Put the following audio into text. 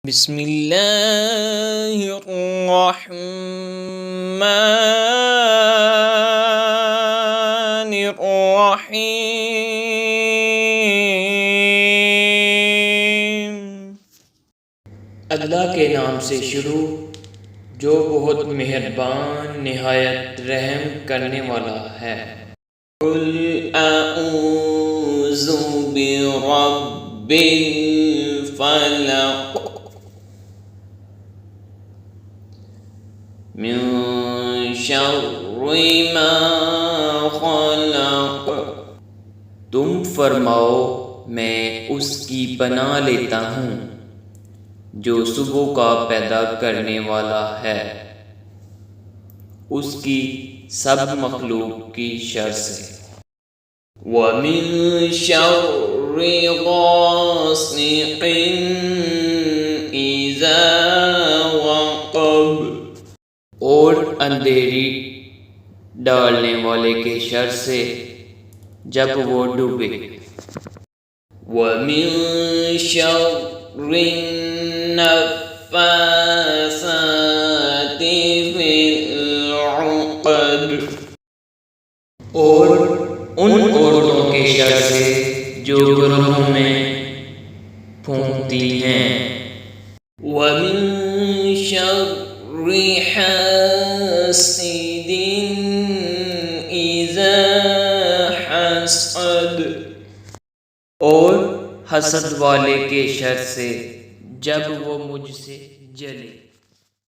بسم اللہ الرحمن الرحیم۔ اللہ کے نام سے شروع جو بہت مہربان نہایت رحم کرنے والا ہے۔ قل اعوذ برب الفلق من شر ما خلق۔ تم فرماؤ میں اس کی پناہ لیتا ہوں جو صبح کا پیدا کرنے والا ہے، اس کی سب مخلوق کی شر سے۔ وَمِن شَرِّ غَاسِقٍ إِذَا وَقَبَ۔ اور اندھیری ڈالنے والے کے شر سے جب وہ ڈوبے۔ وَمِن شَرِّ النَّفَّاثَاتِ فِي الْعُقَدِ۔ اور ان عورتوں کے شر سے جو گروہوں میں پھونکتی ہیں۔ وَمِن شَرِّ حاسد اذا حسد۔ اور حسد والے کے شر سے جب وہ مجھ سے جلے۔